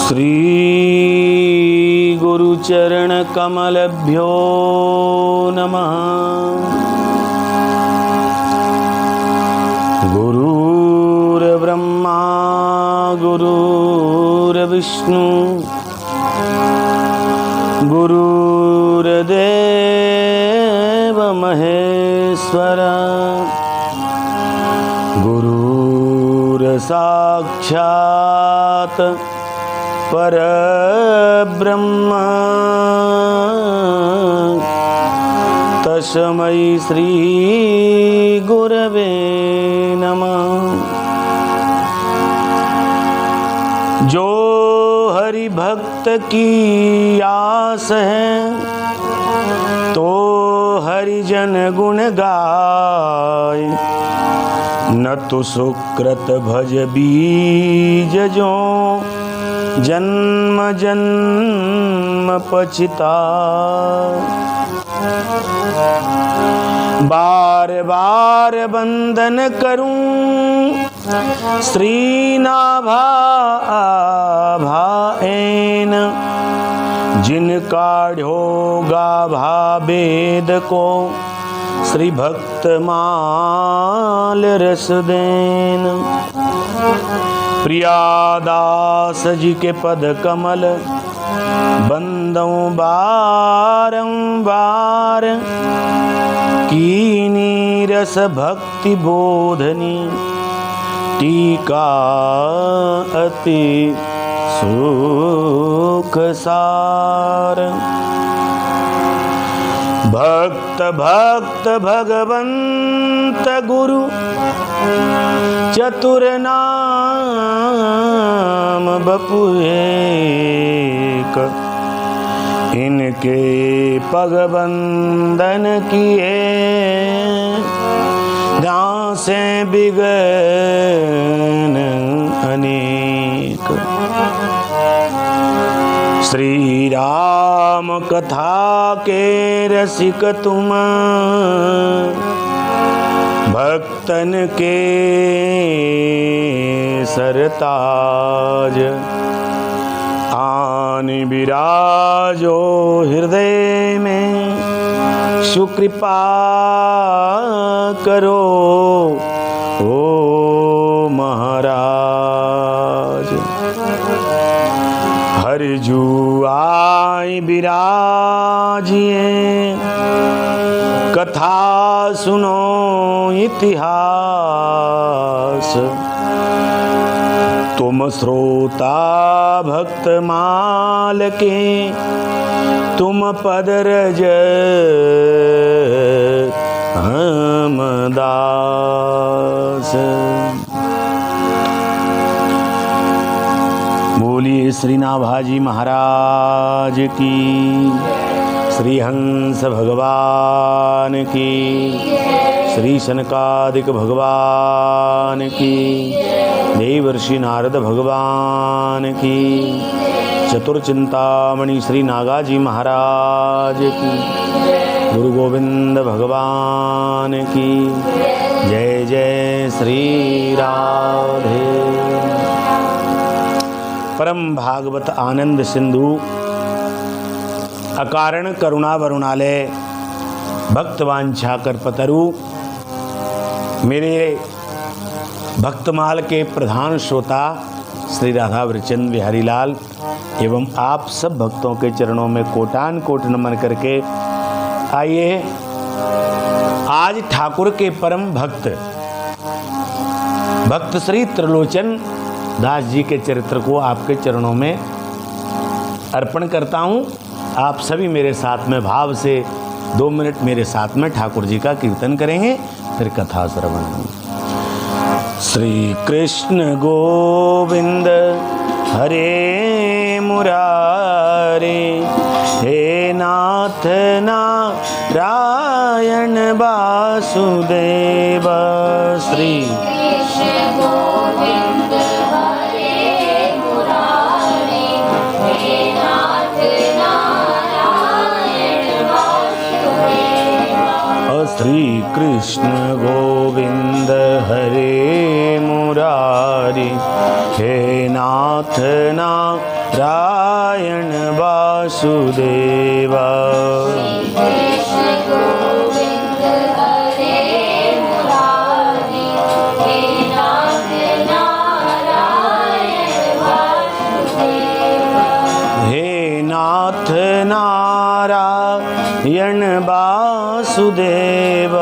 श्री गुरुचरण कमलभ्यो नमः। गुरुर्ब्रह्मा गुरुर्विष्णु गुरुर्देव महेश्वर गुरुर्साक्षात् परब्रह्म तस्मै श्री गुरवे नमः। जो हरि भक्त की आस है तो हरिजन गुण गाय, न तो सुकृत भज बीज जो जन्म जन्म पछिताय। बार बार वंदन करूं श्रीनाभा भाएन, जिनका ढोगा भावेद को श्री भक्त माल रस देन। प्रियादास जी के पद कमल बंदों बारंबार, कीनी रस भक्ति बोधनी टीका अति सुख सार। भक्त भक्त भगवंत गुरु चतुर नाम बपु एक, इनके पग बंदन किए गाँव से बिगन अनेक। श्री राम कथा के रसिक तुम, भक्तन के सरताज। आन विराजो हृदय में, सुकृपा करो ओ महाराज। हरिजू आई विराजिए, कथा सुनो इतिहास। तुम श्रोता भक्त माल के, तुम पद रज हम दास। बोलिए श्री नाभाजी महाराज की, श्री हंस भगवान की, श्री सनकादिक भगवान की, देवर्षि नारद भगवान की, चतुर्चिंतामणि श्री नागाजी महाराज की, गुरु गोविंद भगवान की जय जय श्री राधे। परम भागवत आनंद सिंधु अकारण करुणा वरुणालय भक्तवांछा कल्पतरु, मेरे भक्तमाल के प्रधान श्रोता श्री राधा वृचंद बिहारी लाल एवं आप सब भक्तों के चरणों में कोटान कोट नमन करके आइए आज ठाकुर के परम भक्त श्री त्रिलोचन दास जी के चरित्र को आपके चरणों में अर्पण करता हूँ। आप सभी मेरे साथ में भाव से 2 मिनट मेरे साथ में ठाकुर जी का कीर्तन करेंगे, फिर कथा श्रवण। श्री कृष्ण गोविंद हरे मुरारे, हे नाथ नारायण वासुदेव। श्री कृष्ण गोविंद हरे मुरारे, हे नाथ नारायण वासुदेव। श्री कृष्ण गोविंद हरे मुरारी, हे नाथ ना नारायण वासुदेव। नाथ नारायण वासुदेव,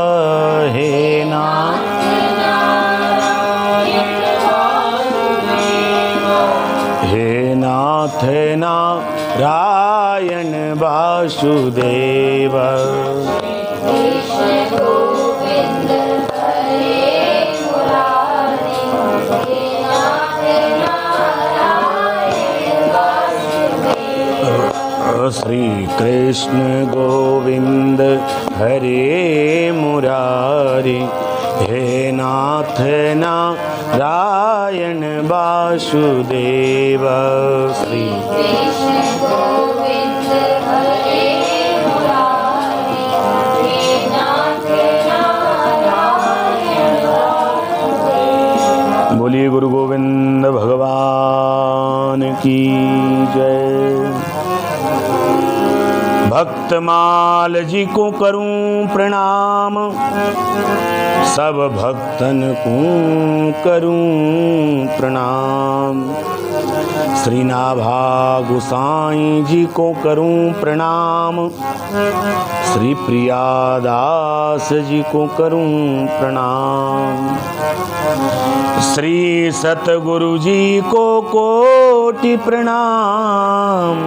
हे नाथ नारायण वासुदेव। श्री कृष्ण गोविंद हरे मुरारी, हे नाथ नारायण वासुदेव। श्री कृष्ण गोविंद हरे मुरारी, हे नाथ नारायण वासुदेव। बोलिए गुरु गोविंद भगवान की जय। भक्तमाल जी को करूं प्रणाम, सब भक्तन को करूं प्रणाम। श्री नाभा गोसाई जी को करूं प्रणाम, श्री प्रियादास जी को करूं प्रणाम। श्री सतगुरु जी को कोटि प्रणाम,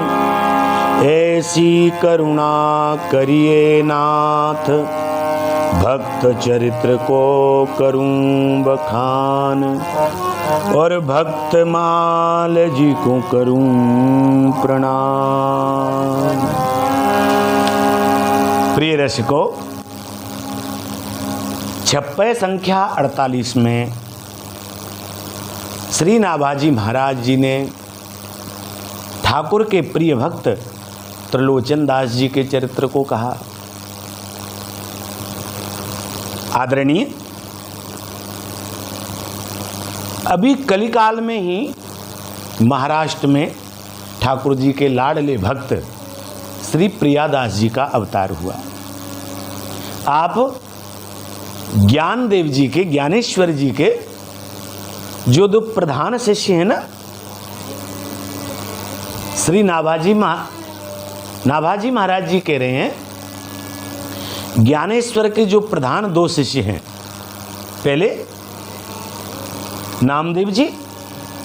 ऐसी करुणा करिए नाथ, भक्त चरित्र को करूं बखान, और भक्त माल जी को करूं प्रणाम। प्रिय रसिकों, छप्पय संख्या 48 में श्री नाभाजी महाराज जी ने ठाकुर के प्रिय भक्त त्रिलोचन दास जी के चरित्र को कहा। आदरणीय, अभी कलिकाल में ही महाराष्ट्र में ठाकुर जी के लाडले भक्त श्री प्रियादास जी का अवतार हुआ। आप ज्ञानदेव जी के, ज्ञानेश्वर जी के जो दो प्रधान शिष्य हैं ना, श्री नाभाजी महाराज जी कह रहे हैं, ज्ञानेश्वर के जो प्रधान दो शिष्य हैं, पहले नामदेव जी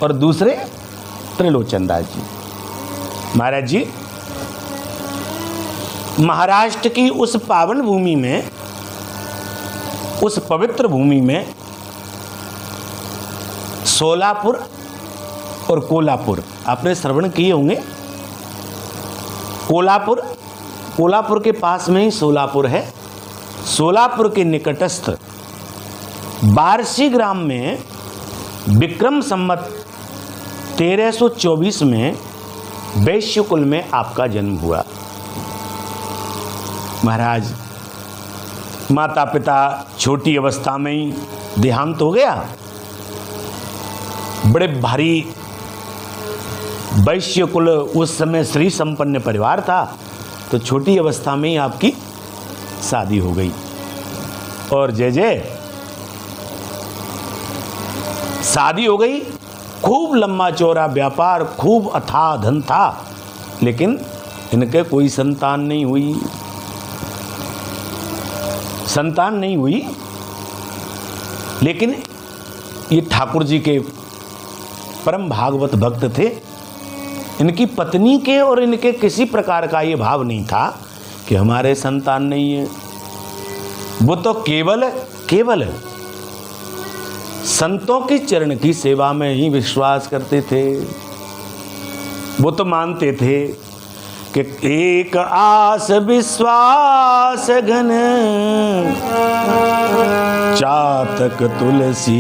और दूसरे त्रिलोचन दास जी। महाराज जी महाराष्ट्र की उस पावन भूमि में, उस पवित्र भूमि में सोलापुर और कोल्हापुर आपने श्रवण किए होंगे। कोल्हापुर के पास में ही सोलापुर है। सोलापुर के निकटस्थ बारसी ग्राम में विक्रम संवत 1324 में वैश्य कुल में आपका जन्म हुआ। महाराज, माता पिता छोटी अवस्था में ही देहांत हो गया। बड़े भारी वैश्य कुल, उस समय श्री संपन्न परिवार था, तो छोटी अवस्था में ही आपकी शादी हो गई। और जय जय, शादी हो गई, खूब लंबा चौड़ा व्यापार, खूब अथाह धन था, लेकिन इनके कोई संतान नहीं हुई। लेकिन ये ठाकुर जी के परम भागवत भक्त थे। इनकी पत्नी के और इनके किसी प्रकार का ये भाव नहीं था कि हमारे संतान नहीं है। वो तो केवल संतों के चरण की सेवा में ही विश्वास करते थे। वो तो मानते थे कि एक आस विश्वास घन, चातक तुलसीदास।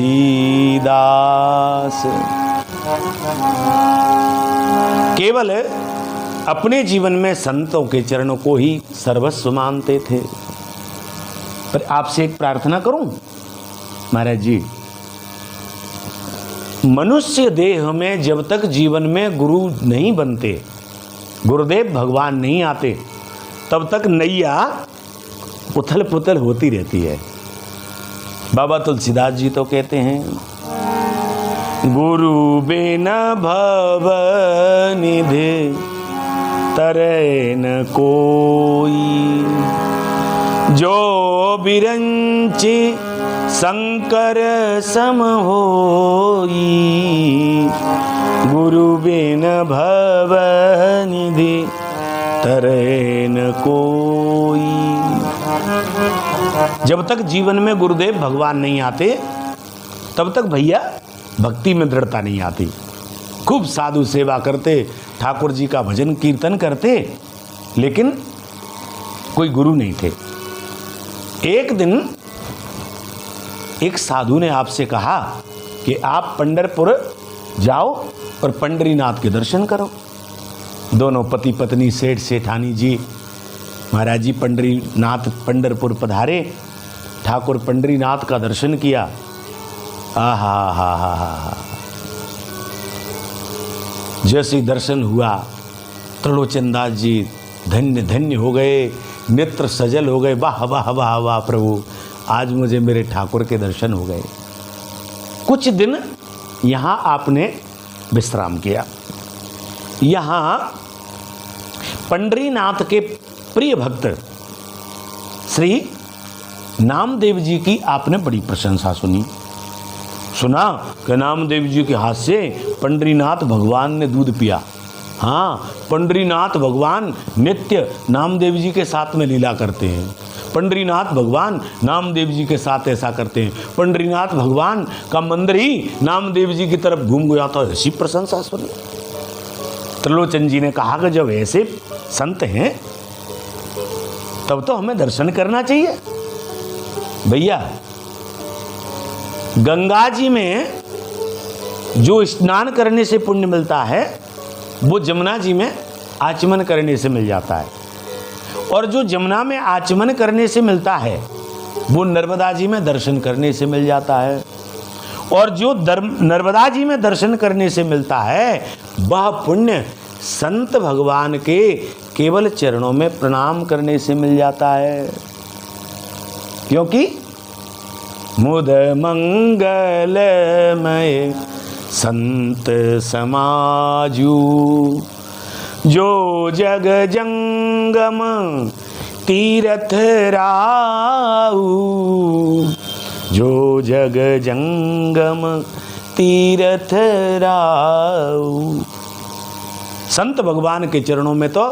केवल अपने जीवन में संतों के चरणों को ही सर्वस्व मानते थे। पर आपसे एक प्रार्थना करूं महाराज जी, मनुष्य देह में जब तक जीवन में गुरु नहीं बनते, गुरुदेव भगवान नहीं आते, तब तक नैया उथल पुथल होती रहती है। बाबा तुलसीदास जी तो कहते हैं, गुरु बिन भव निधि तरै न कोई, जो बिरंचि शंकर सम होई, गुरु बिन भव निधि तरै न कोई। जब तक जीवन में गुरुदेव भगवान नहीं आते, तब तक भैया भक्ति में दृढ़ता नहीं आती। खूब साधु सेवा करते, ठाकुर जी का भजन कीर्तन करते, लेकिन कोई गुरु नहीं थे। एक दिन एक साधु ने आपसे कहा कि आप पंढरपुर जाओ और पंडरीनाथ के दर्शन करो। दोनों पति पत्नी सेठ सेठानी जी महाराज जी पंडरीनाथ पंढरपुर पधारे, ठाकुर पंडरीनाथ का दर्शन किया। आहा हा हा हा, जैसे दर्शन हुआ त्रिलोचन दास जी धन्य धन्य हो गए, नेत्र सजल हो गए। वाह वाह वाह वाह प्रभु, आज मुझे मेरे ठाकुर के दर्शन हो गए। कुछ दिन यहाँ आपने विश्राम किया। यहाँ पंडरीनाथ के प्रिय भक्त श्री नामदेव जी की आपने बड़ी प्रशंसा सुनी। सुना कि नामदेव जी के हाथ से पंडरीनाथ भगवान ने दूध पिया। हाँ, पंडरीनाथ भगवान नित्य नामदेव जी के साथ में लीला करते हैं। पंडरीनाथ भगवान नामदेव जी के साथ ऐसा करते हैं। पंडरीनाथ भगवान का मंदिर ही नामदेव जी की तरफ घूम गया था। ऐसी प्रशंसा सुनी। त्रिलोचन जी ने कहा कि जब ऐसे संत हैं तब तो हमें दर्शन करना चाहिए। भैया, गंगा जी में जो स्नान करने से पुण्य मिलता है, वो जमुना जी में आचमन करने से मिल जाता है। और जो जमुना में आचमन करने से मिलता है, वो नर्मदा जी में दर्शन करने से मिल जाता है। और जो नर्मदा जी में दर्शन करने से मिलता है, वह पुण्य संत भगवान के केवल चरणों में प्रणाम करने से मिल जाता है। क्योंकि मुद मंगलमय संत समाजू, जो जग जंगम तीरथ राऊ, जो जग जंगम तीरथ राऊ। संत भगवान के चरणों में तो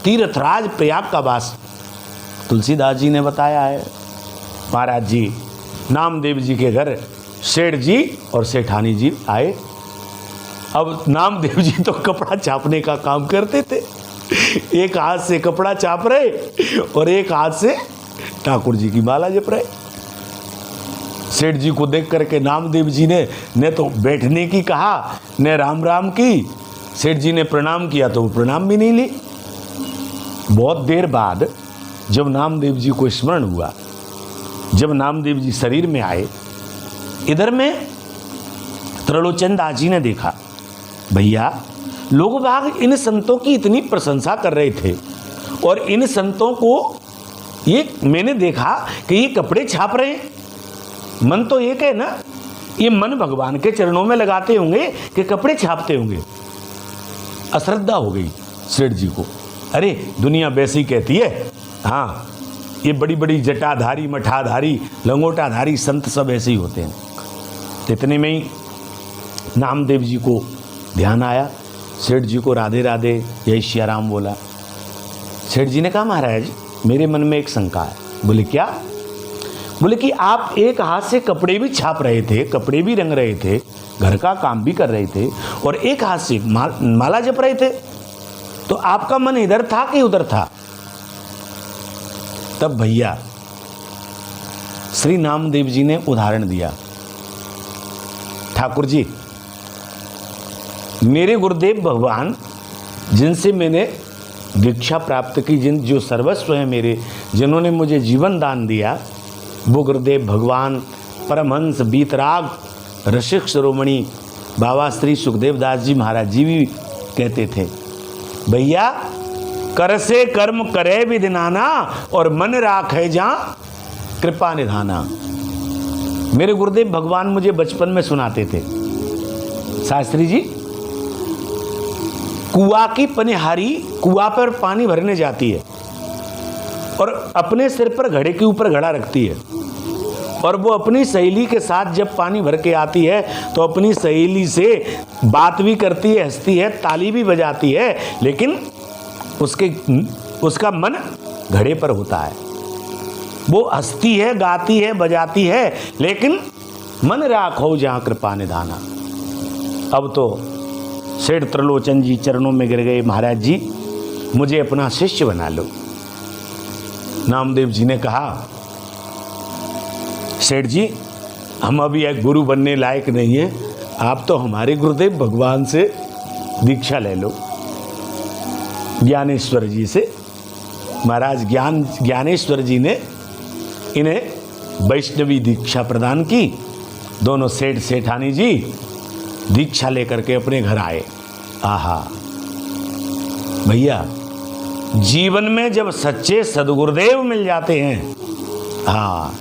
तीर्थराज प्रयाग का वास तुलसीदास जी ने बताया है। महाराज जी नामदेव जी के घर सेठ जी और सेठानी जी आए। अब नामदेव जी तो कपड़ा छापने का काम करते थे। एक हाथ से कपड़ा छाप रहे और एक हाथ से ठाकुर जी की माला जप रहे। सेठ जी को देख करके नामदेव जी ने तो बैठने की कहा, ने राम राम की। सेठ जी ने प्रणाम किया तो वो प्रणाम भी नहीं ली। बहुत देर बाद जब नामदेव जी को स्मरण हुआ, जब नामदेव जी शरीर में आए, इधर में त्रिलोचन दास जी ने देखा, भैया लोग बाग इन संतों की इतनी प्रशंसा कर रहे थे और इन संतों को ये मैंने देखा कि ये कपड़े छाप रहे हैं। मन तो एक है ना, ये मन भगवान के चरणों में लगाते होंगे कि कपड़े छापते होंगे। अश्रद्धा हो गई सेठ जी को। अरे दुनिया वैसी कहती है। हाँ, ये बड़ी बड़ी जटाधारी मठाधारी लंगोटाधारी संत सब ऐसे ही होते हैं। इतने में ही नामदेव जी को ध्यान आया। सेठ जी को राधे राधे जय श्री राम बोला। सेठ जी ने कहा, महाराज मेरे मन में एक शंका है। बोले क्या? बोले कि आप एक हाथ से कपड़े भी छाप रहे थे, कपड़े भी रंग रहे थे, घर का काम भी कर रहे थे और एक हाथ से माला जप रहे थे, तो आपका मन इधर था कि उधर था? तब भैया श्री नामदेव जी ने उदाहरण दिया, ठाकुर जी मेरे गुरुदेव भगवान जिनसे मैंने दीक्षा प्राप्त की, जो सर्वस्व है मेरे, जिन्होंने मुझे जीवन दान दिया, वो गुरुदेव भगवान परमहंस बीतराग रसिक शिरोमणि बाबा श्री सुखदेव दास जी महाराज जी भी कहते थे, भैया कर से कर्म करे विधि नाना और मन राखे जा कृपा निधाना। मेरे गुरुदेव भगवान मुझे बचपन में सुनाते थे, शास्त्री जी, कुआं की पनिहारी कुआं पर पानी भरने जाती है और अपने सिर पर घड़े के ऊपर घड़ा रखती है, और वो अपनी सहेली के साथ जब पानी भर के आती है तो अपनी सहेली से बात भी करती है, हंसती है, ताली भी बजाती है, लेकिन उसका मन घड़े पर होता है। वो हंसती है, गाती है, बजाती है, लेकिन मन राखो जहाँ कृपा निधाना। अब तो सेठ त्रिलोचन जी चरणों में गिर गए, महाराज जी मुझे अपना शिष्य बना लो। नामदेव जी ने कहा, सेठ जी हम अभी एक गुरु बनने लायक नहीं है, आप तो हमारे गुरुदेव भगवान से दीक्षा ले लो, ज्ञानेश्वर जी से। महाराज ज्ञानेश्वर जी ने इन्हें वैष्णवी दीक्षा प्रदान की। दोनों सेठ सेठानी जी दीक्षा लेकर के अपने घर आए। आहा भैया, जीवन में जब सच्चे सदगुरुदेव मिल जाते हैं, हाँ,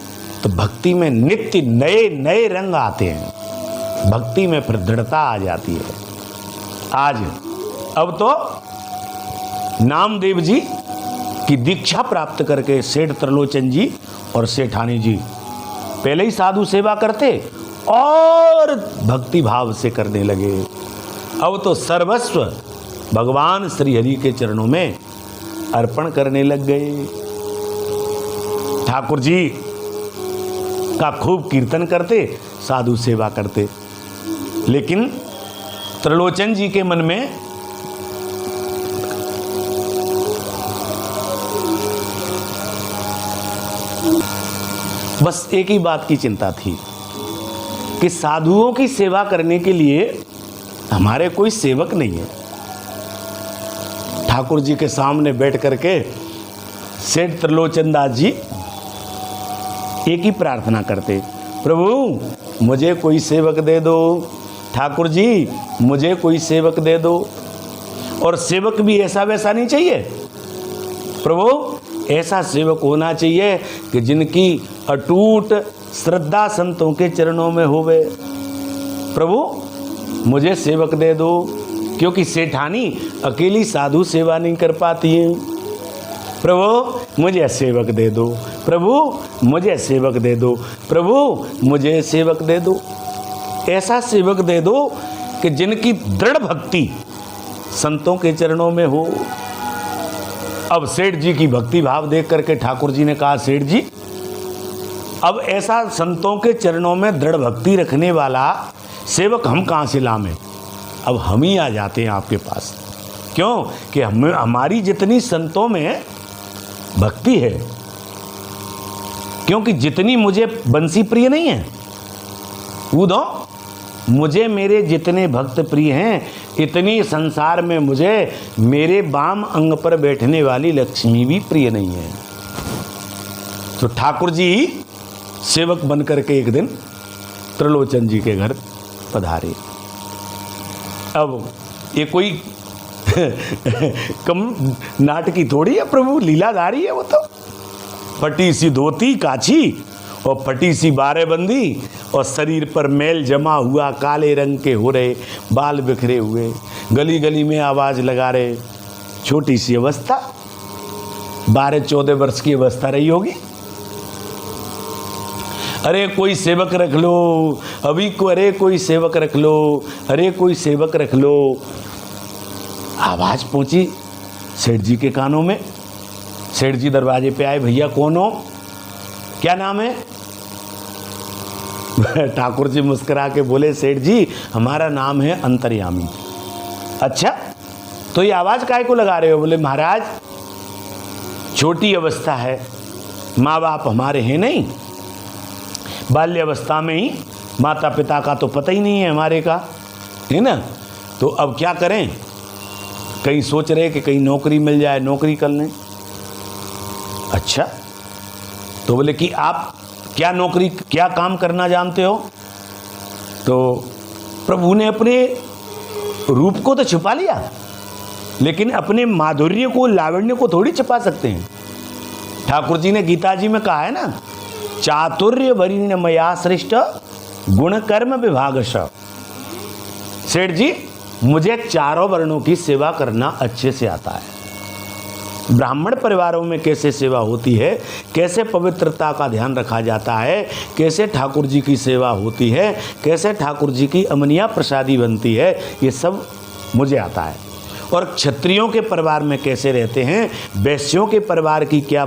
तो भक्ति में नित्य नए नए रंग आते हैं, भक्ति में फिर दृढ़ता आ जाती है। आज अब तो नामदेव जी की दीक्षा प्राप्त करके सेठ त्रिलोचन जी और सेठानी जी पहले ही साधु सेवा करते और भक्ति भाव से करने लगे। अब तो सर्वस्व भगवान श्री हरि के चरणों में अर्पण करने लग गए। ठाकुर जी का खूब कीर्तन करते, साधु सेवा करते, लेकिन त्रिलोचन जी के मन में बस एक ही बात की चिंता थी कि साधुओं की सेवा करने के लिए हमारे कोई सेवक नहीं है। ठाकुर जी के सामने बैठ करके सेठ त्रिलोचन दास जी एक ही प्रार्थना करते, प्रभु मुझे कोई सेवक दे दो, ठाकुर जी मुझे कोई सेवक दे दो। और सेवक भी ऐसा वैसा नहीं चाहिए, प्रभु ऐसा सेवक होना चाहिए कि जिनकी अटूट श्रद्धा संतों के चरणों में होवे। प्रभु मुझे सेवक दे दो, क्योंकि सेठानी अकेली साधु सेवा नहीं कर पाती है। प्रभु मुझे सेवक दे दो, प्रभु मुझे सेवक दे दो, प्रभु मुझे सेवक दे दो। ऐसा सेवक दे दो कि जिनकी दृढ़ भक्ति संतों के चरणों में हो। अब सेठ जी की भक्ति भाव देख करके ठाकुर जी ने कहा, सेठ जी अब ऐसा संतों के चरणों में दृढ़ भक्ति रखने वाला सेवक हम कहाँ से लाएं? अब हम ही आ जाते हैं आपके पास। क्यों कि हमारी जितनी संतों में भक्ति है, क्योंकि जितनी मुझे बंसी प्रिय नहीं है, वो मुझे मेरे जितने भक्त प्रिय हैं, इतनी संसार में मुझे मेरे बाम अंग पर बैठने वाली लक्ष्मी भी प्रिय नहीं है। तो ठाकुर जी सेवक बन करके एक दिन त्रिलोचन जी के घर पधारे। अब ये कोई कम नाटकी थोड़ी है, प्रभु लीलाधारी है। वो तो फटी सी धोती काछी और फटी सी बारेबंदी और शरीर पर मैल जमा हुआ, काले रंग के हो रहे बाल बिखरे हुए, गली गली में आवाज लगा रहे। छोटी सी अवस्था, 12-14 वर्ष की अवस्था रही होगी। अरे कोई सेवक रख लो अभी को, अरे कोई सेवक रख लो, अरे कोई सेवक रख लो। आवाज पहुंची सेठ जी के कानों में। सेठ जी दरवाजे पे आए, भैया कौन हो, क्या नाम है? ठाकुर जी मुस्कुरा के बोले, सेठ जी हमारा नाम है अंतर्यामी। अच्छा तो ये आवाज काहे को लगा रहे हो? बोले महाराज छोटी अवस्था है, माँ बाप हमारे हैं नहीं, बाल्यावस्था में ही माता पिता का तो पता ही नहीं है हमारे का, है ना। तो अब क्या करें, कहीं सोच रहे कि कहीं नौकरी मिल जाए, नौकरी कर लें। अच्छा तो बोले कि आप क्या नौकरी क्या काम करना जानते हो? तो प्रभु ने अपने रूप को तो छुपा लिया, लेकिन अपने माधुर्य को, लावण्य को थोड़ी छुपा सकते हैं। ठाकुर जी ने गीता जी में कहा है ना, चातुर्य वरीण मया सृष्ट गुण कर्म विभागश। सेठ जी, मुझे चारों वर्णों की सेवा करना अच्छे से आता है। ब्राह्मण परिवारों में कैसे सेवा होती है, कैसे पवित्रता का ध्यान रखा जाता है, कैसे ठाकुर जी की सेवा होती है, कैसे ठाकुर जी की अमनिया प्रसादी बनती है, ये सब मुझे आता है। और क्षत्रियों के परिवार में कैसे रहते हैं, वैश्यों के परिवार की क्या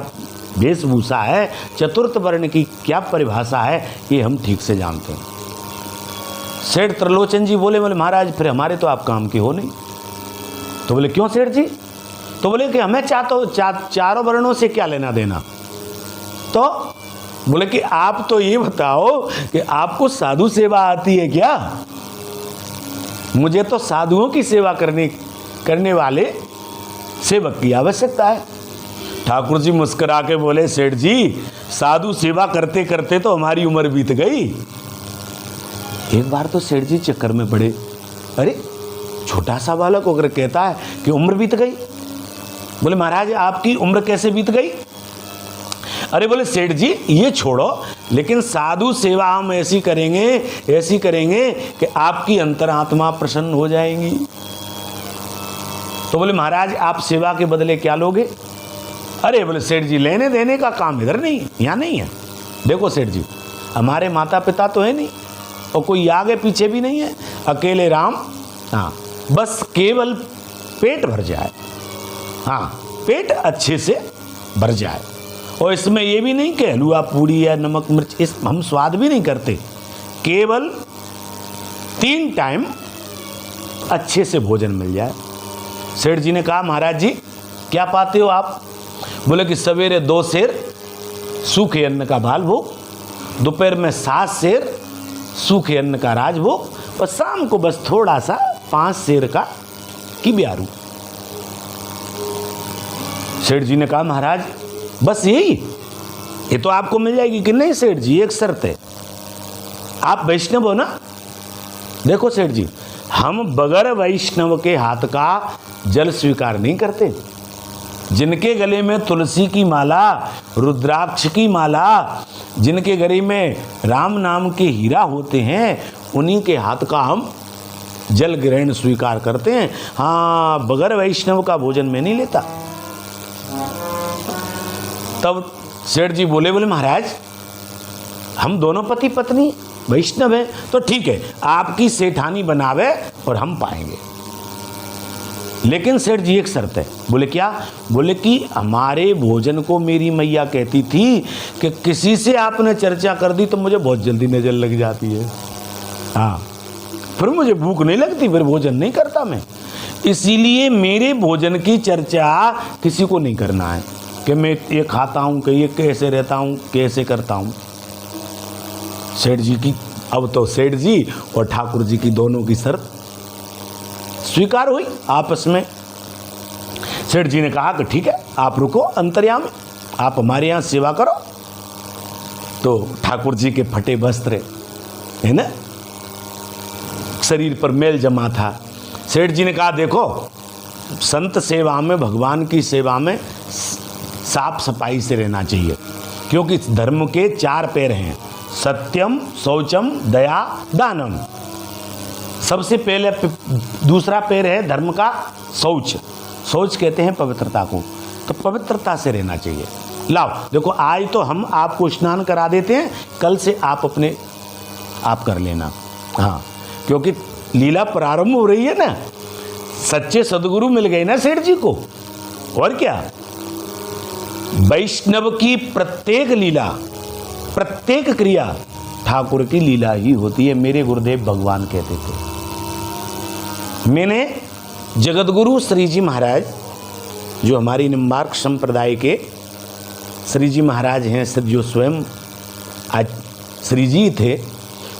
वेशभूषा है, चतुर्थ वर्ण की क्या परिभाषा है, ये हम ठीक से जानते हैं। सेठ त्रिलोचन जी बोले महाराज फिर हमारे तो आप काम की हो नहीं। तो बोले क्यों सेठ जी? तो बोले कि हमें चारों वर्णों से क्या लेना देना। तो बोले कि आप तो ये बताओ कि आपको साधु सेवा आती है क्या? मुझे तो साधुओं की सेवा करने वाले सेवक की आवश्यकता है। ठाकुर जी मुस्कुरा के बोले, सेठ जी साधु सेवा करते करते तो हमारी उम्र बीत गई। एक बार तो सेठ जी चक्कर में पड़े, अरे छोटा सा बालक होकर कहता है कि उम्र बीत गई। बोले महाराज आपकी उम्र कैसे बीत गई? अरे बोले सेठ जी ये छोड़ो, लेकिन साधु सेवा हम ऐसी करेंगे कि आपकी अंतरात्मा प्रसन्न हो जाएगी। तो बोले महाराज आप सेवा के बदले क्या लोगे? अरे बोले सेठ जी लेने देने का काम इधर नहीं, यहाँ नहीं है। देखो सेठ जी, हमारे माता पिता तो है नहीं और कोई आगे पीछे भी नहीं है, अकेले राम। हाँ, बस केवल पेट भर जाए। हाँ, पेट अच्छे से भर जाए। और इसमें ये भी नहीं कि हलवा पूरी या नमक मिर्च, इस हम स्वाद भी नहीं करते। केवल 3 टाइम अच्छे से भोजन मिल जाए। सेठ जी ने कहा महाराज जी क्या पाते हो आप? बोले कि सवेरे 2 सेर सूखे अन्न का बाल भोग, दोपहर में 7 सेर सूखे अन्न का राजभोग, और शाम को बस थोड़ा सा 5 सेर का किबियारू। सेठ जी ने कहा महाराज बस यही? ये तो आपको मिल जाएगी कि नहीं सेठ जी? एक शर्त है, आप वैष्णव हो ना? देखो सेठ जी, हम बगैर वैष्णव के हाथ का जल स्वीकार नहीं करते। जिनके गले में तुलसी की माला, रुद्राक्ष की माला, जिनके गले में राम नाम के हीरा होते हैं, उन्हीं के हाथ का हम जल ग्रहण स्वीकार करते हैं। हाँ, बगैर वैष्णव का भोजन मैं नहीं लेता। तब सेठ जी बोले महाराज हम दोनों पति पत्नी वैष्णव हैं, तो ठीक है आपकी सेठानी बनावे और हम पाएंगे, लेकिन सेठ जी एक शर्त है। बोले क्या? बोले कि हमारे भोजन को मेरी मैया कहती थी कि किसी से आपने चर्चा कर दी तो मुझे बहुत जल्दी नजर लग जाती है। हाँ, फिर मुझे भूख नहीं लगती, फिर भोजन नहीं करता मैं। इसीलिए मेरे भोजन की चर्चा किसी को नहीं करना है कि मैं ये खाता हूँ, कि ये कैसे रहता हूँ, कैसे करता हूँ। सेठ जी की, अब तो सेठ जी और ठाकुर जी की दोनों की शर्त स्वीकार हुई आपस में। सेठ जी ने कहा कि ठीक है आप रुको अंतर्यामी, आप हमारे यहाँ सेवा करो। तो ठाकुर जी के फटे वस्त्र है ना, शरीर पर मैल जमा था। सेठ जी ने कहा देखो संत सेवा में, भगवान की सेवा में साफ सफाई से रहना चाहिए, क्योंकि धर्म के 4 पैर हैं, सत्यम, शौचम, दया, दानम। सबसे पहले दूसरा पैर है धर्म का शौच। शौच कहते हैं पवित्रता को, तो पवित्रता से रहना चाहिए। लाओ देखो आज तो हम आपको स्नान करा देते हैं, कल से आप अपने आप कर लेना। हाँ, क्योंकि लीला प्रारंभ हो रही है ना, सच्चे सदगुरु मिल गए ना सेठ जी को। और क्या, वैष्णव की प्रत्येक लीला, प्रत्येक क्रिया ठाकुर की लीला ही होती है, मेरे गुरुदेव भगवान कहते थे। मैंने जगतगुरु श्री जी महाराज, जो हमारी निम्बार्क संप्रदाय के श्री जी महाराज हैं, जो स्वयं आज श्री जी थे,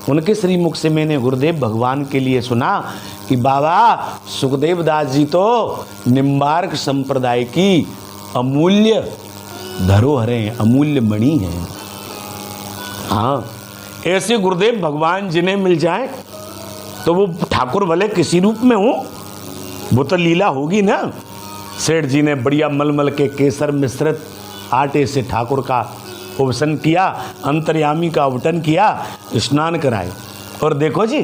उनके श्री मुख से मैंने गुरुदेव भगवान के लिए सुना कि बाबा सुखदेव दास जी तो निम्बार्क संप्रदाय की अमूल्य धरोहरें, अमूल्य मणि हैं। हाँ, ऐसे गुरुदेव भगवान जिन्हें मिल जाए तो वो ठाकुर भले किसी रूप में हो, वो तो लीला होगी ना। सेठ जी ने बढ़िया मलमल के केसर मिश्रित आटे से ठाकुर का उपसन किया, अंतर्यामी का उवटन किया, स्नान कराए। और देखो जी,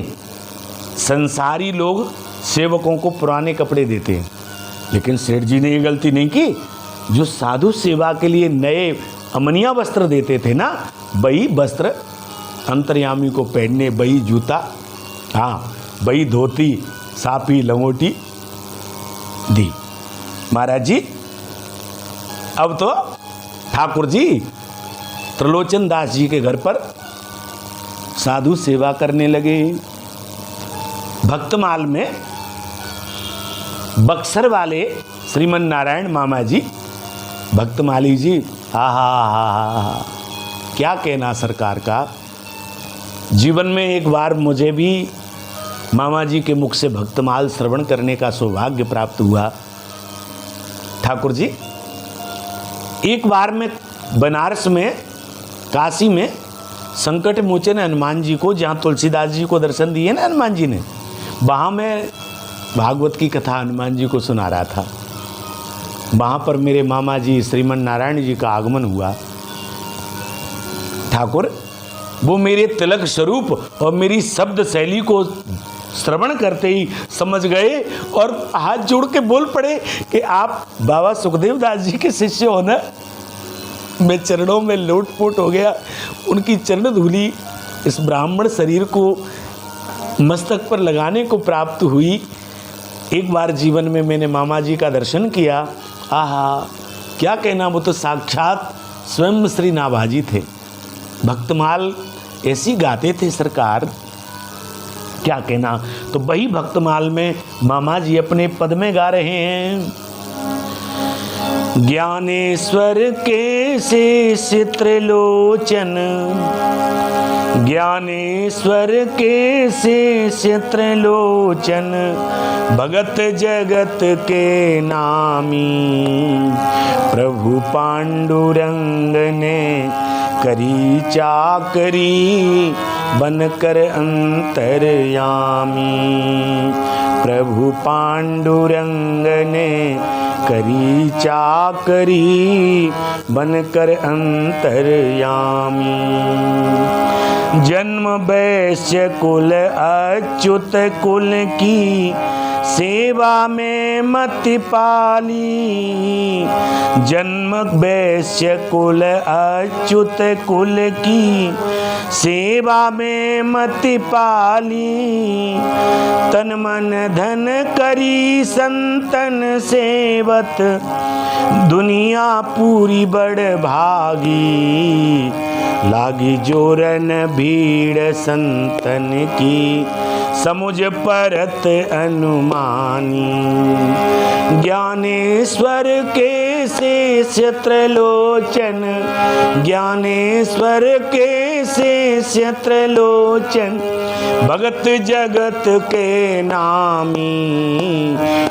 संसारी लोग सेवकों को पुराने कपड़े देते हैं, लेकिन सेठ जी ने ये गलती नहीं की। जो साधु सेवा के लिए नए अमनिया वस्त्र देते थे ना, वही वस्त्र अंतर्यामी को पहनने, वही जूता, हाँ वही धोती, साफी, लंगोटी दी। महाराज जी अब तो ठाकुर जी त्रिलोचन दास जी के घर पर साधु सेवा करने लगे। भक्तमाल में बक्सर वाले श्रीमन नारायण मामा जी, भक्तमाली जी, हा, क्या कहना सरकार का। जीवन में एक बार मुझे भी मामा जी के मुख से भक्तमाल श्रवण करने का सौभाग्य प्राप्त हुआ। ठाकुर जी, एक बार मैं बनारस में, काशी में संकट मोचन हनुमान जी को, जहाँ तुलसीदास जी को दर्शन दिए ना हनुमान जी ने, वहाँ मैं भागवत की कथा हनुमान जी को सुना रहा था। वहाँ पर मेरे मामा जी श्रीमन नारायण जी का आगमन हुआ। ठाकुर वो मेरे तिलक स्वरूप और मेरी शब्द शैली को श्रवण करते ही समझ गए और हाथ जोड़ के बोल पड़े कि आप बाबा सुखदेव दास जी के शिष्य हो ना। मैं चरणों में लोटपोट हो गया। उनकी चरण धूली इस ब्राह्मण शरीर को मस्तक पर लगाने को प्राप्त हुई। एक बार जीवन में मैंने मामा जी का दर्शन किया। आहा, क्या कहना, वो तो साक्षात स्वयं श्री नाभाजी थे। भक्तमाल ऐसी गाते थे सरकार, क्या कहना। तो वही भक्तमाल में मामा जी अपने पद में गा रहे हैं। ज्ञानेश्वर के शेष त्रिलोचन, ज्ञानेश्वर के शेष त्रिलोचन, भगत जगत के नामी, प्रभु पांडुरंग ने करी चाकरी, बनकर अंतर्यामी, प्रभु पांडुरंग ने करी चाकरी, बनकर अंतर्यामी। जन्म वैश्य कुल अच्युत कुल की, सेवा में मति पाली, जन्म वैश्य कुल अच्युत कुल की, सेवा में मति पाली, तन मन धन करी संतन सेवत, दुनिया पूरी बड़ भागी, लागी जोरन भीड़ संतन की, समुझ परत अनुमानी। ज्ञानेश्वर के शेष त्रिलोचन, ज्ञानेश्वर के शेष त्रिलोचन, भगत जगत के नामी,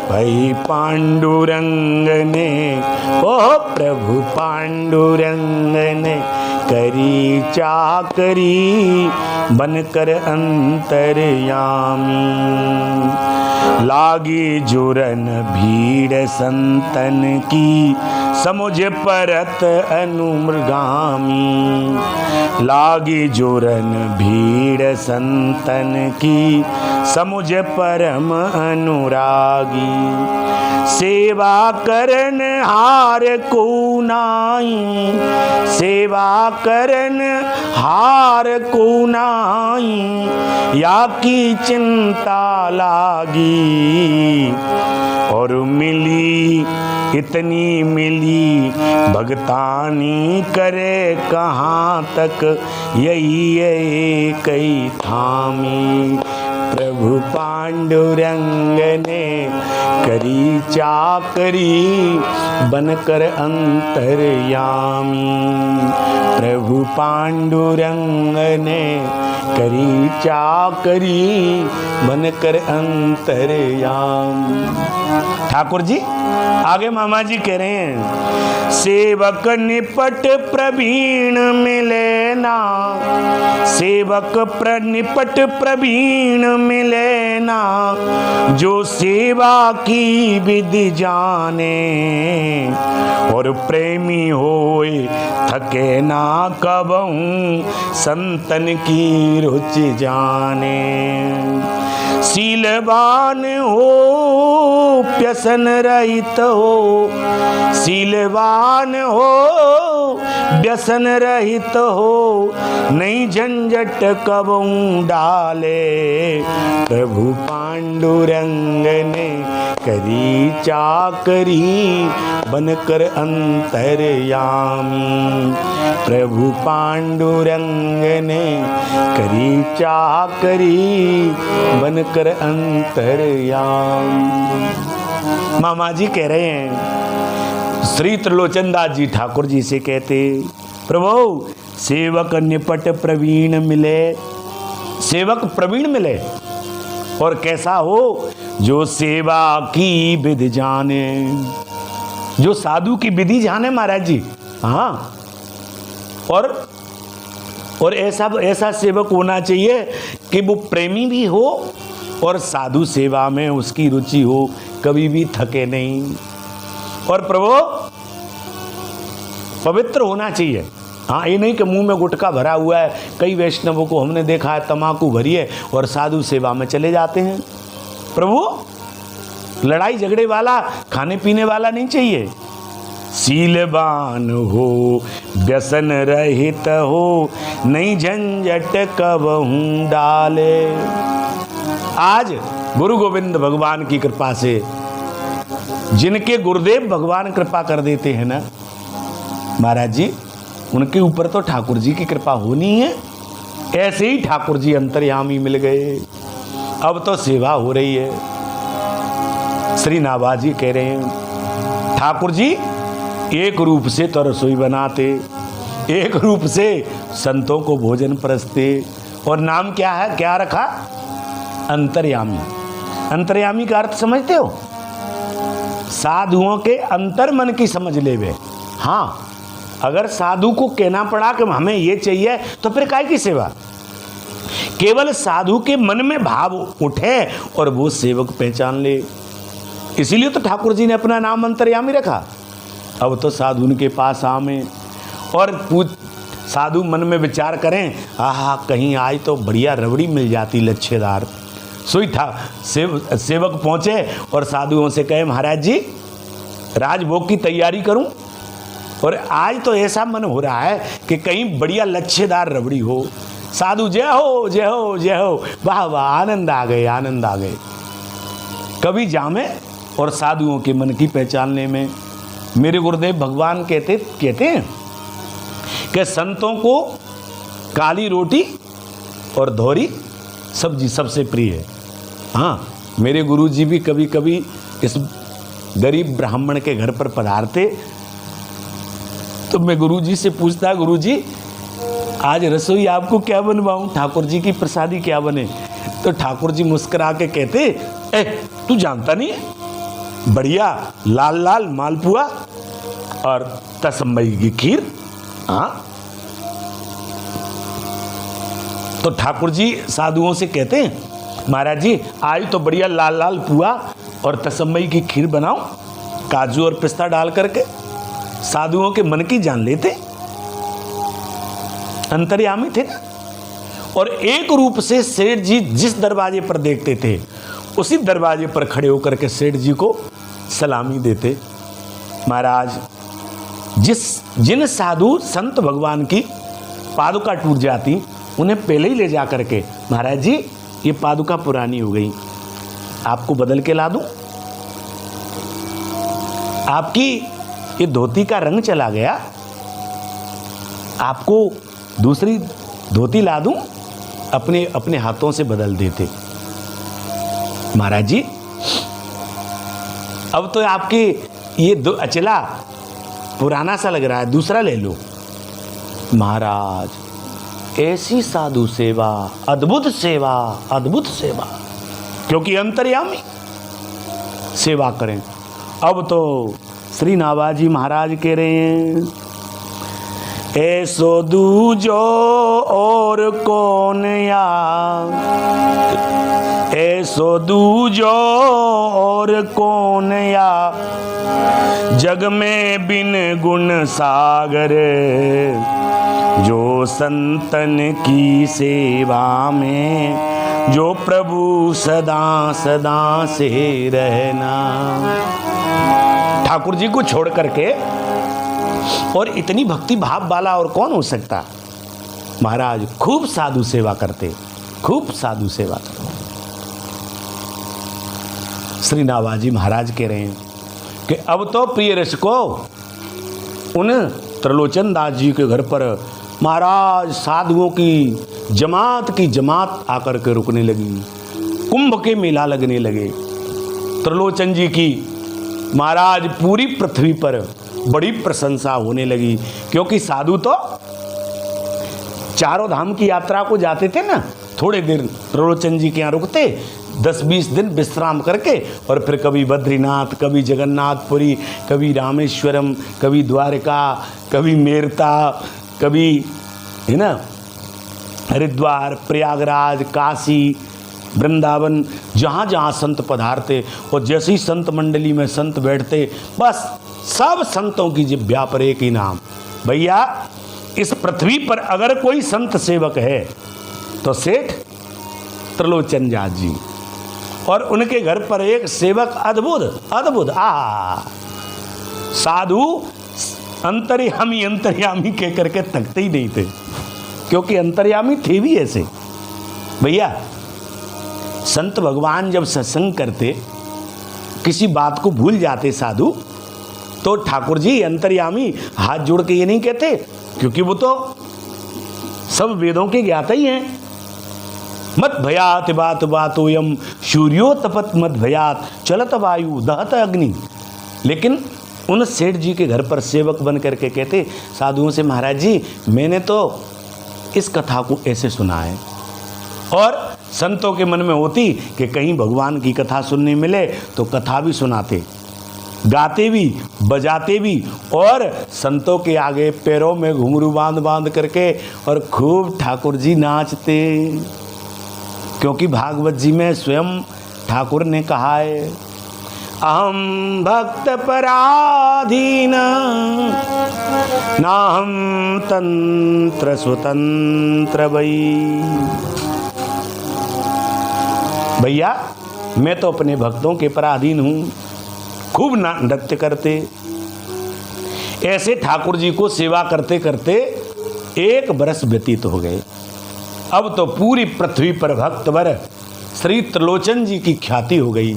भाई पांडुरंग ने, ओ प्रभु पांडुरंग ने करी चाकरी, बनकर अंतर्यामी, लागी जुरन भीड़ संतन की, समुझ परत अनुमृगामी, लागी जुरन भीड़ संतन की, समुझ परम अनुरागी, सेवा करन हार को नाई, सेवा करन हार को नाई, या की चिंता लागी, और मिली इतनी मिली, भगतानी करे कहाँ तक, यही कई थामी, प्रभु पांडुरंग ने करी चाकरी, बनकर अंतर्यामी, प्रभु पांडुरंग ने करी चाकरी, बनकर अंतर्यामी। ठाकुर जी आगे मामा जी कह रहे हैं, सेवक निपट प्रवीण मिले ना, सेवक निपट प्रवीण मिले ना, जो सेवा की विधि जाने, और प्रेमी होए थके ना कबहूं, संतन की रुचि जाने। शीलवान हो व्यसन रहित हो, शीलवान हो व्यसन रहित हो, नहीं झंझट कबहूं डाले, प्रभु पांडुरंग ने करी चाकरी, बनकर अंतर्यामी, प्रभु पांडुरंग ने करी चाकरी, बनकर अंतर्यामी। मामा जी कह रहे हैं, श्री त्रिलोचन दास जी ठाकुर जी से कहते, प्रभु सेवक निपट प्रवीण मिले, सेवक प्रवीण मिले, और कैसा हो, जो सेवा की विधि जाने, जो साधु की विधि जाने महाराज जी। हाँ, और ऐसा सेवक होना चाहिए कि वो प्रेमी भी हो और साधु सेवा में उसकी रुचि हो, कभी भी थके नहीं, और प्रभु पवित्र होना चाहिए। हाँ, ये नहीं कि मुंह में गुटखा भरा हुआ है। कई वैष्णवों को हमने देखा है तम्बाकू भरी है और साधु सेवा में चले जाते हैं। प्रभु लड़ाई झगड़े वाला, खाने पीने वाला नहीं चाहिए। शीलवान हो व्यसन रहित हो, नहीं झंझट कबहूं डाले। आज गुरु गोविंद भगवान की कृपा से, जिनके गुरुदेव भगवान कृपा कर देते हैं ना महाराज जी, उनके ऊपर तो ठाकुर जी की कृपा होनी है। ऐसे ही ठाकुर जी अंतर्यामी मिल गए, अब तो सेवा हो रही है। श्री नाभाजी कह रहे हैं, ठाकुर जी एक रूप से तो रसोई बनाते, एक रूप से संतों को भोजन परसते, और नाम क्या है, क्या रखा, अंतर्यामी। अंतर्यामी का अर्थ समझते हो, साधुओं के अंतर मन की समझ ले वे। हाँ, अगर साधु को कहना पड़ा कि हमें ये चाहिए, तो फिर काय की सेवा। केवल साधु के मन में भाव उठे और वो सेवक पहचान ले, इसीलिए तो ठाकुर जी ने अपना नाम अंतर्यामी रखा। अब तो साधु उनके पास आवे और साधु मन में विचार करें, आहा कहीं आज तो बढ़िया रबड़ी मिल जाती लच्छेदार। सोई था सेवक पहुंचे और साधुओं से कहे, महाराज जी राजभोग की तैयारी करूं, और आज तो ऐसा मन हो रहा है कि कहीं बढ़िया लच्छेदार रबड़ी हो। साधु जय हो जय हो जय हो, वाह वाह, आनंद आ गए, आनंद आ गए। कभी जामे और साधुओं के मन की पहचानने में। मेरे गुरुदेव भगवान कहते हैं कि संतों को काली रोटी और धोरी सब्जी सबसे प्रिय है। हाँ, मेरे गुरुजी भी कभी कभी इस गरीब ब्राह्मण के घर पर पधारते, तो मैं गुरुजी से पूछता, गुरुजी आज रसोई आपको क्या बनवाऊं, ठाकुर जी की प्रसादी क्या बने। तो ठाकुर जी मुस्कुरा के कहते, ए तू जानता नहीं है, बढ़िया लाल लाल मालपुआ और तसम्मई की खीर। हाँ, तो ठाकुर जी साधुओं से कहते हैं, महाराज जी आज तो बढ़िया लाल लाल पुआ और तसम्मई की खीर बनाओ, काजू और पिस्ता डाल करके। साधुओं के मन की जान लेते, अंतर्यामी थे ना। और एक रूप से सेठ जी जिस दरवाजे पर देखते थे, उसी दरवाजे पर खड़े होकर के सेठ जी को सलामी देते। महाराज जिन साधु संत भगवान की पादुका टूट जाती, उन्हें पहले ही ले जा करके, महाराज जी ये पादुका पुरानी हो गई, आपको बदल के ला दूं, आपकी ये धोती का रंग चला गया, आपको दूसरी धोती ला दूं, अपने हाथों से बदल देते। महाराज जी अब तो आपके ये अचला पुराना सा लग रहा है, दूसरा ले लो। महाराज ऐसी साधु सेवा, अद्भुत सेवा, अद्भुत सेवा, क्योंकि अंतर्यामी सेवा करें। अब तो श्री नाभाजी महाराज कह रहे हैं, ऐसो दूजो और कौन या, ऐसो दूजो और कौन या, जग में बिन गुण सागर, जो संतन की सेवा में, जो प्रभु सदा सदा से रहना। ठाकुर जी को छोड़ करके और इतनी भक्ति भाव वाला और कौन हो सकता। महाराज खूब साधु सेवा करते, खूब साधु सेवा करते। श्री नाभाजी महाराज कह रहे हैं कि अब तो प्रिय रसिको उन त्रिलोचन दास जी के घर पर महाराज साधुओं की जमात आकर के रुकने लगी। कुंभ के मेला लगने लगे। त्रिलोचन जी की महाराज पूरी पृथ्वी पर बड़ी प्रशंसा होने लगी, क्योंकि साधु तो चारों धाम की यात्रा को जाते थे ना, थोड़े देर त्रिलोचन जी के यहाँ रुकते, 10-20 दिन विश्राम करके, और फिर कभी बद्रीनाथ, कभी जगन्नाथपुरी, कभी रामेश्वरम, कभी द्वारका, कभी मेरता, कभी है ना हरिद्वार, प्रयागराज, काशी, वृंदावन, जहाँ जहाँ संत पधारते, और जैसे ही संत मंडली में संत बैठते, बस सब संतों की जिह्वा पर एक ही नाम, भैया इस पृथ्वी पर अगर कोई संत सेवक है तो सेठ त्रिलोचन दास जी, और उनके घर पर एक सेवक अद्भुत साधु अंतर्यामी कह करके तकते ही नहीं थे, क्योंकि अंतर्यामी थे भी ऐसे। भैया संत भगवान जब सत्संग करते, किसी बात को भूल जाते साधु, तो ठाकुर जी अंतर्यामी हाथ जोड़ के ये नहीं कहते, क्योंकि वो तो सब वेदों के ज्ञाता ही हैं। मत भयात बातोयम सूर्यो तपत मत भयात चलत वायु दहत अग्नि। लेकिन उन सेठ जी के घर पर सेवक बन करके कहते साधुओं से, महाराज जी मैंने तो इस कथा को ऐसे सुना है। और संतों के मन में होती कि कहीं भगवान की कथा सुनने मिले तो कथा भी सुनाते, गाते भी, बजाते भी, और संतों के आगे पैरों में घुंघरू बांध करके और खूब ठाकुर जी नाचते, क्योंकि भागवत जी में स्वयं ठाकुर ने कहा है, अहम भक्त पराधीन नाहम तंत्र स्वतंत्र वही। भैया मैं तो अपने भक्तों के पराधीन हूँ। खूब नृत्य करते। ऐसे ठाकुर जी को सेवा करते करते 1 बरस व्यतीत हो गए। अब तो पूरी पृथ्वी पर भक्तवर श्री त्रिलोचन जी की ख्याति हो गई।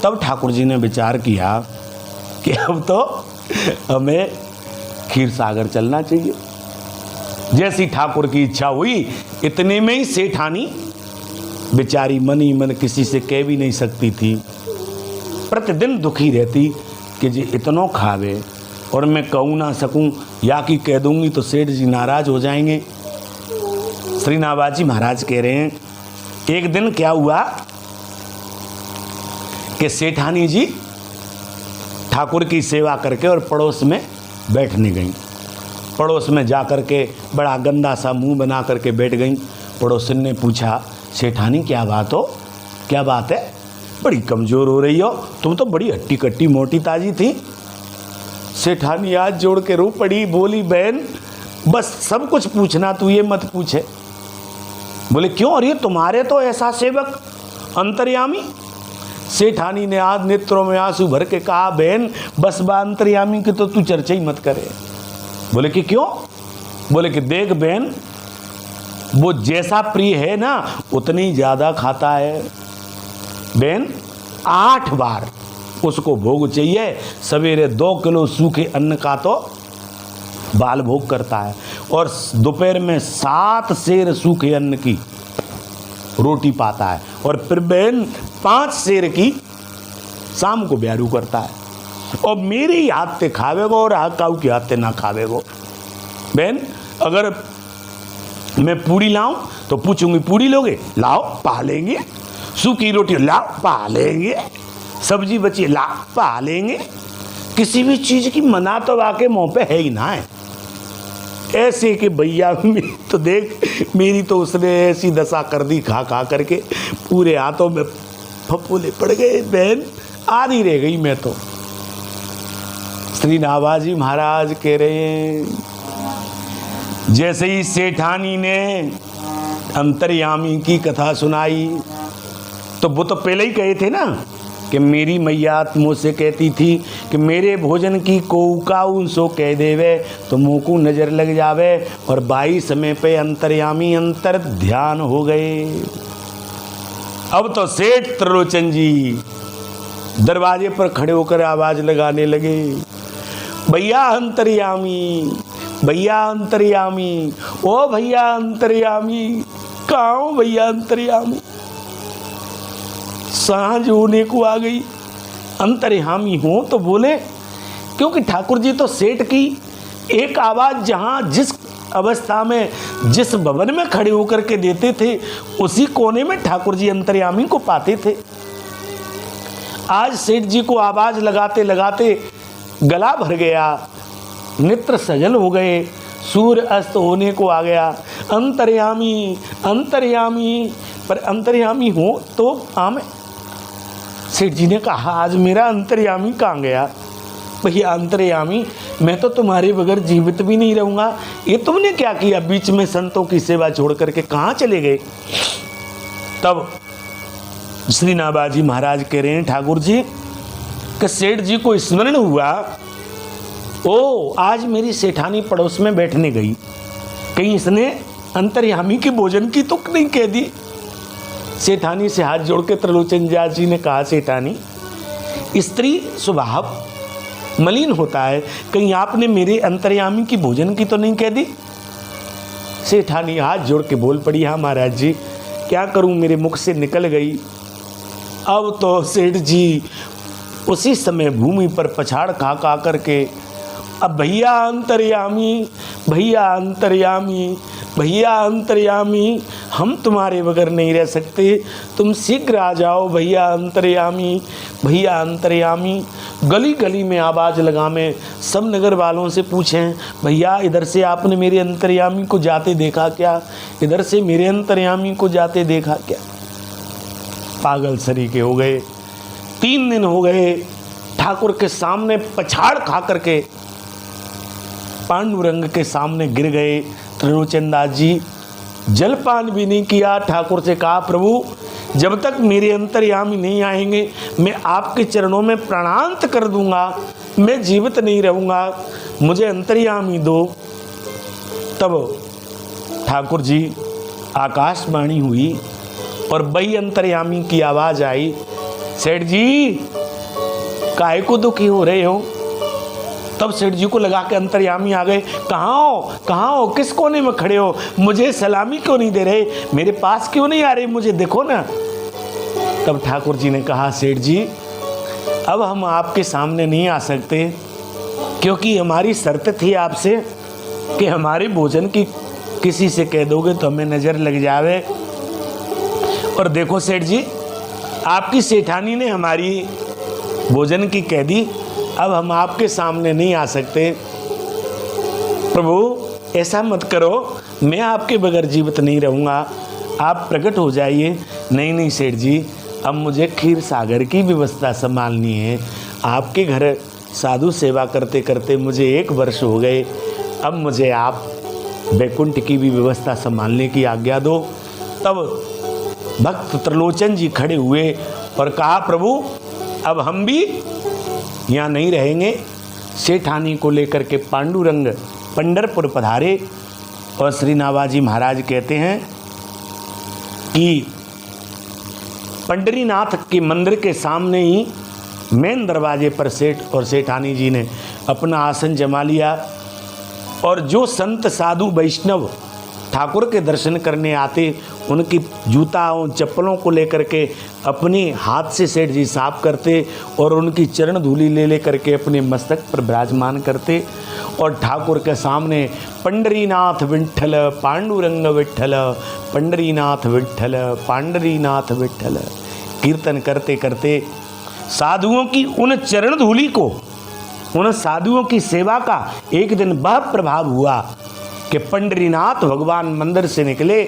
तब ठाकुर जी ने विचार किया कि अब तो हमें क्षीर सागर चलना चाहिए। जैसी ठाकुर की इच्छा हुई, इतने में ही सेठानी बेचारी मन ही मन किसी से कह भी नहीं सकती थी, प्रतिदिन दुखी रहती कि जी इतनो खावे और मैं कहूँ ना सकूँ, या कि कह दूंगी तो सेठ जी नाराज हो जाएंगे। श्री नाभाजी महाराज कह रहे हैं, एक दिन क्या हुआ कि सेठानी जी ठाकुर की सेवा करके और पड़ोस में बैठने गई। पड़ोस में जा कर के बड़ा गंदा सा मुंह बना करके बैठ गई। पड़ोसन ने पूछा, सेठानी क्या बात हो, क्या बात है, बड़ी कमज़ोर हो रही हो, तुम तो बड़ी हट्टी कट्टी मोटी ताजी थी। सेठानी हाथ जोड़ के रो पड़ी, बोली बहन बस सब कुछ पूछना, तू ये मत पूछे। बोले क्यों, अरे तुम्हारे तो ऐसा सेवक अंतर्यामी। सेठानी ने आज नेत्रों में आंसू भर के कहा, बहन बस बा अंतर्यामी की तो तू चर्चा ही मत करे। बोले कि क्यों, बोले कि देख बहन, वो जैसा प्रिय है ना उतनी ज़्यादा खाता है। बहन 8 बार उसको भोग चाहिए। सवेरे 2 किलो सूखे अन्न का तो बाल भोग करता है, और दोपहर में 7 सेर सूखे अन्न की रोटी पाता है, और फिर बहन 5 सेर की शाम को ब्यारू करता है। और मेरे ही हाथ से खावेगो और काऊ के हाथ से ना खावेगो। बहन अगर मैं पूड़ी लाऊं तो पूछूंगी पूड़ी लोगे, लाओ पा लेंगे। सूखी रोटी लाओ पा लेंगे। सब्जी बची ला पा लेंगे। किसी भी चीज की मना तो वाके मुंह पे है ही ना है। ऐसे कि भैया तो देख मेरी तो उसने ऐसी दशा कर दी खा खा करके, पूरे हाथों में फफूले पड़ गए। बहन आधी रह गई मैं तो। श्री नाभाजी महाराज कह रहे हैं, जैसे ही सेठानी ने अंतर्यामी की कथा सुनाई तो वो तो पहले ही कहे थे ना कि मेरी मैया मुझसे कहती थी कि मेरे भोजन की कोकाऊ सो कह देवे तो मुँह को नजर लग जावे। और 22 समय पे अंतर्यामी अंतर ध्यान हो गए। अब तो सेठ त्रिलोचन जी दरवाजे पर खड़े होकर आवाज लगाने लगे, भैया अंतर्यामी, भैया अंतर्यामी, ओ भैया अंतर्यामी, कहाँ हो भैया अंतर्यामी। सांझ होने को आ गई, अंतर्यामी हो तो बोले, क्योंकि ठाकुर जी तो सेठ की एक आवाज जहां जिस अवस्था में जिस भवन में खड़े होकर के देते थे उसी कोने में ठाकुर जी अंतर्यामी को पाते थे। आज सेठ जी को आवाज लगाते लगाते गला भर गया, नेत्र सजल हो गए, सूर्य अस्त होने को आ गया। अंतर्यामी अंतर्यामी, पर अंतर्यामी हो तो आम। सेठ जी ने कहा, आज मेरा अंतर्यामी कहाँ गया। भैया अंतर्यामी, मैं तो तुम्हारे बगैर जीवित भी नहीं रहूंगा। ये तुमने क्या किया, बीच में संतों की सेवा छोड़ करके कहाँ चले गए। तब श्री नाभाजी महाराज कह रहे हैं, ठाकुर जी कि सेठ जी को स्मरण हुआ, ओ आज मेरी सेठानी पड़ोस में बैठने गई, कहीं इसने अंतर्यामी के भोजन की तुक नहीं कह दी। सेठानी से हाथ जोड़ के त्रिलोचन जी ने कहा, सेठानी स्त्री स्वभाव मलिन होता है, कहीं आपने मेरे अंतर्यामी की भोजन की तो नहीं कह दी। सेठानी हाथ जोड़ के बोल पड़ी, हाँ महाराज जी क्या करूं, मेरे मुख से निकल गई। अब तो सेठ जी उसी समय भूमि पर पछाड़ खा खा करके, अब भैया अंतर्यामी, भैया अंतर्यामी, भैया अंतर्यामी, हम तुम्हारे बगैर नहीं रह सकते, तुम शीघ्र आ जाओ भैया अंतर्यामी, भैया अंतर्यामी। गली गली में आवाज़ लगा में सब नगर वालों से पूछें, भैया इधर से आपने मेरे अंतर्यामी को जाते देखा क्या, इधर से मेरे अंतर्यामी को जाते देखा क्या। पागल सरीके हो गए। 3 दिन हो गए ठाकुर के सामने पछाड़ खा करके पांडुरंग के सामने गिर गए। त्रिलोचन दास जी जलपान भी नहीं किया। ठाकुर से कहा, प्रभु जब तक मेरे अंतर्यामी नहीं आएंगे मैं आपके चरणों में प्रणांत कर दूंगा, मैं जीवित नहीं रहूंगा, मुझे अंतर्यामी दो। तब ठाकुर जी आकाशवाणी हुई और बई अंतर्यामी की आवाज आई, सेठ जी काहे को दुखी हो रहे हो। तब सेठ जी को लगा के अंतर्यामी आ गए, कहाँ हो, किस कोने में खड़े हो, मुझे सलामी क्यों नहीं दे रहे, मेरे पास क्यों नहीं आ रहे, मुझे देखो ना। तब ठाकुर जी ने कहा, सेठ जी अब हम आपके सामने नहीं आ सकते, क्योंकि हमारी शर्त थी आपसे कि हमारे भोजन की किसी से कह दोगे तो हमें नजर लग जावे। और देखो सेठ जी आपकी सेठानी ने हमारी भोजन की कह दी, अब हम आपके सामने नहीं आ सकते। प्रभु ऐसा मत करो, मैं आपके बगैर जीवित नहीं रहूँगा, आप प्रकट हो जाइए। नहीं सेठ जी, अब मुझे क्षीर सागर की व्यवस्था संभालनी है। आपके घर साधु सेवा करते करते मुझे 1 वर्ष हो गए, अब मुझे आप वैकुंठ की भी व्यवस्था संभालने की आज्ञा दो। तब भक्त त्रिलोचन जी खड़े हुए और कहा, प्रभु अब हम भी यहाँ नहीं रहेंगे। सेठानी को लेकर के पांडुरंग पंढरपुर पधारे और श्री नाभाजी महाराज कहते हैं कि पंढरीनाथ के मंदिर के सामने ही मेन दरवाजे पर सेठ और सेठानी जी ने अपना आसन जमा लिया। और जो संत साधु वैष्णव ठाकुर के दर्शन करने आते उनकी जूता और चप्पलों को लेकर के अपने हाथ से सेठ जी साफ करते और उनकी चरण धूलि ले करके अपने मस्तक पर विराजमान करते। और ठाकुर के सामने पंढरीनाथ विठ्ठल पांडुरंग विठ्ठल, पंढरीनाथ विठ्ठल पांडरीनाथ विठ्ठल कीर्तन करते करते साधुओं की उन चरण धूलि को, उन साधुओं की सेवा का एक दिन वह प्रभाव हुआ कि पंडरीनाथ भगवान मंदिर से निकले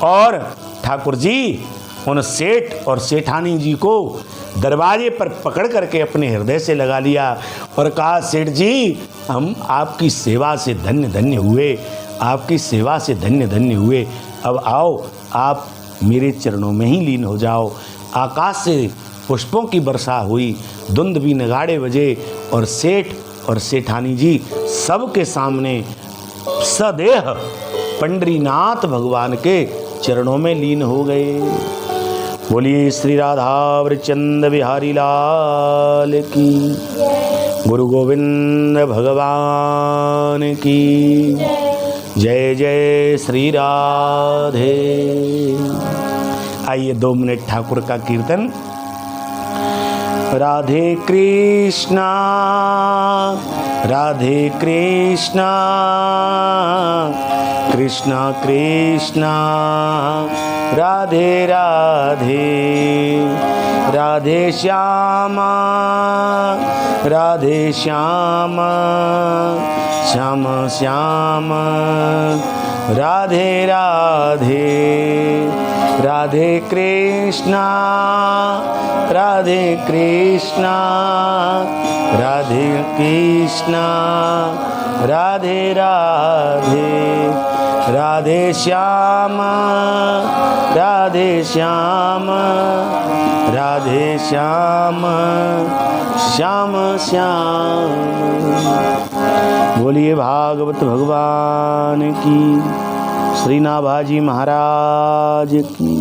और ठाकुर जी उन सेठ और सेठानी जी को दरवाजे पर पकड़ करके अपने हृदय से लगा लिया और कहा, सेठ जी हम आपकी सेवा से धन्य धन्य हुए, आपकी सेवा से धन्य धन्य हुए। अब आओ आप मेरे चरणों में ही लीन हो जाओ। आकाश से पुष्पों की वर्षा हुई, धुंध भी नगाड़े बजे और सेठ और सेठानी जी सबके सामने सदेह पंडरीनाथ भगवान के चरणों में लीन हो गए। बोलिए श्री राधा वृचंद बिहारी लाल की, गुरु गोविंद भगवान की जय। जय श्री राधे। आइए 2 मिनट ठाकुर का कीर्तन। राधे कृष्णा राधे कृष्णा कृष्णा कृष्णा राधे राधे, राधे श्यामा राधे श्यामा श्याम श्याम राधे राधे, राधे कृष्णा राधे कृष्णा राधे कृष्णा राधे राधे, राधे श्यामा राधे श्यामा राधे श्यामा श्याम श्याम। बोलिए भागवत भगवान की, श्री नाभाजी महाराज की।